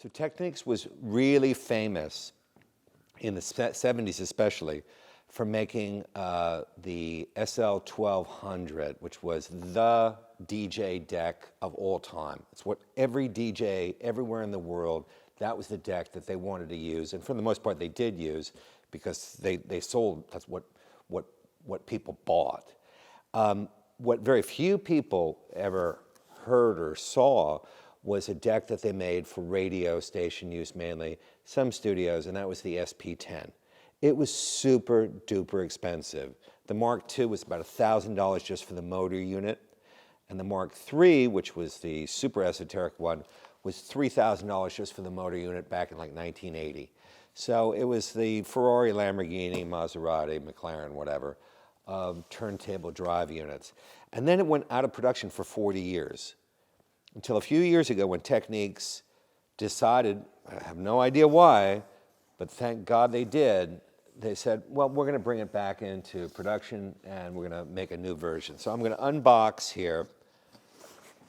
So Technics was really famous in the 70s especially for making the SL-1200, which was the DJ deck of all time. It's what every DJ everywhere in the world, that was the deck that they wanted to use. And for the most part, they did use because they sold, that's what people bought. What very few people ever heard or saw was a deck that they made for radio station use mainly, some studios, and that was the SP10. It was super duper expensive. The Mark II was about $1,000 just for the motor unit, and the Mark III, which was the super esoteric one, was $3,000 just for the motor unit back in like 1980. So it was the Ferrari, Lamborghini, Maserati, McLaren, whatever, turntable drive units. And then it went out of production for 40 years. Until a few years ago when Technics decided, I have no idea why, but thank God they did, they said, well, we're going to bring it back into production and we're going to make a new version. So I'm going to unbox here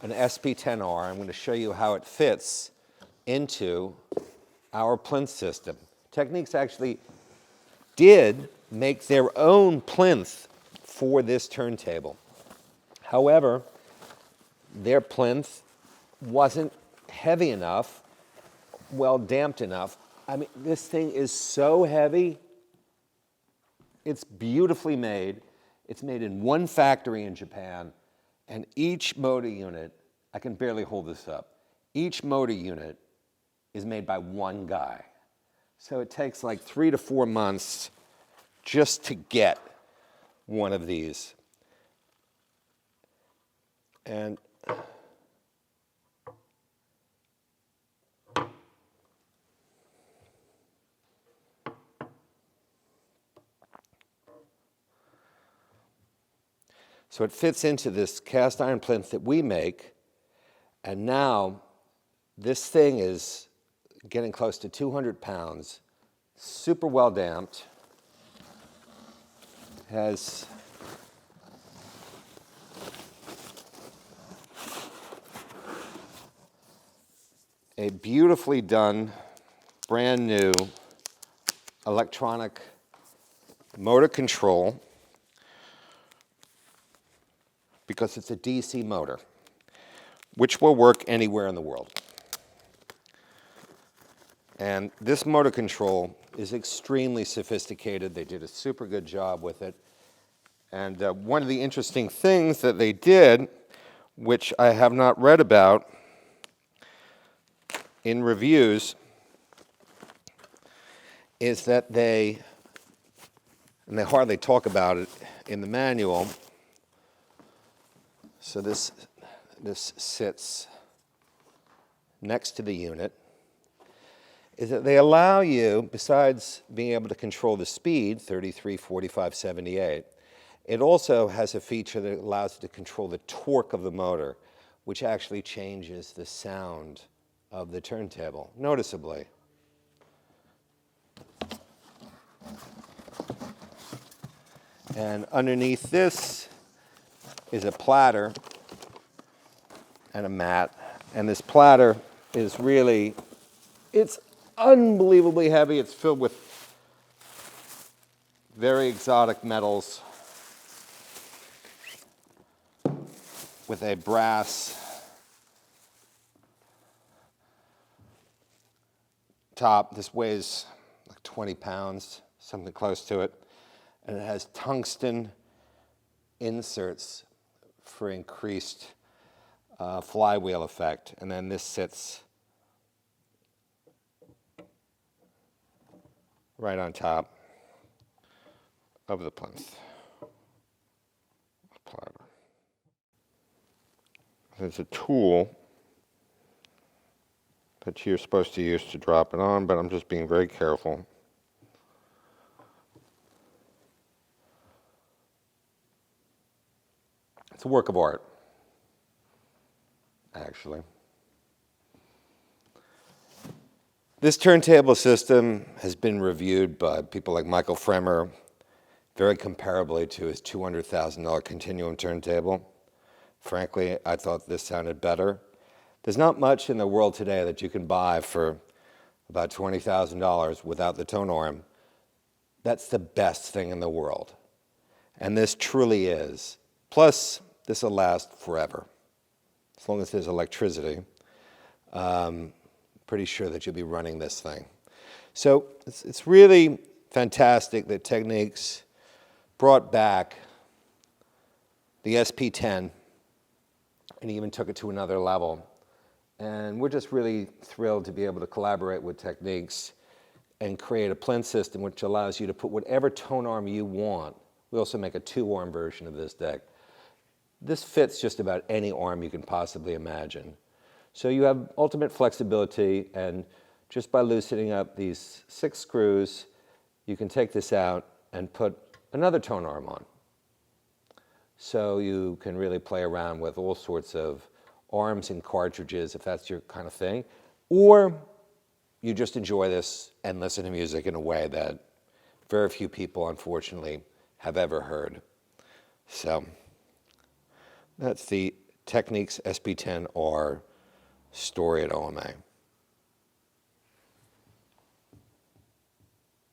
an SP10R. I'm going to show you how it fits into our Plinth system. Technics actually did make their own Plinth for this turntable. However, their Plinth wasn't heavy enough, well damped enough. I mean, this thing is so heavy. It's beautifully made. It's made in one factory in Japan, and each motor unit, I can barely hold this up, each motor unit is made by one guy. So it takes like 3 to 4 months just to get one of these. And so it fits into this cast iron plinth that we make, and now this thing is getting close to 200 pounds, super well damped, has a beautifully done, brand new electronic motor control, because it's a DC motor, which will work anywhere in the world. And this motor control is extremely sophisticated. They did a super good job with it. And one of the interesting things that they did, which I have not read about in reviews, is that they, and they hardly talk about it in the manual, so this sits next to the unit, is that they allow you, besides being able to control the speed, 33, 45, 78, it also has a feature that allows you to control the torque of the motor, which actually changes the sound of the turntable noticeably. And underneath this is a platter and a mat. And this platter is really, it's unbelievably heavy. It's filled with very exotic metals with a brass top. This weighs like 20 pounds, something close to it. And it has tungsten inserts for increased flywheel effect. And then this sits right on top of the plinth. There's a tool that you're supposed to use to drop it on, but I'm just being very careful. It's a work of art, actually. This turntable system has been reviewed by people like Michael Fremer very comparably to his $200,000 Continuum turntable. Frankly, I thought this sounded better. There's not much in the world today that you can buy for about $20,000 without the tone arm, that's the best thing in the world. And this truly is. Plus, this will last forever. As long as there's electricity, pretty sure that you'll be running this thing. So it's really fantastic that Technics brought back the SP10 and even took it to another level. And we're just really thrilled to be able to collaborate with Technics and create a Plinth system which allows you to put whatever tone arm you want. We also make a 2-arm version of this deck. This fits just about any arm you can possibly imagine. So you have ultimate flexibility, and just by loosening up these 6 screws, you can take this out and put another tone arm on. So you can really play around with all sorts of arms and cartridges if that's your kind of thing. Or you just enjoy this and listen to music in a way that very few people, unfortunately, have ever heard. So that's the Technics SP10R story at OMA.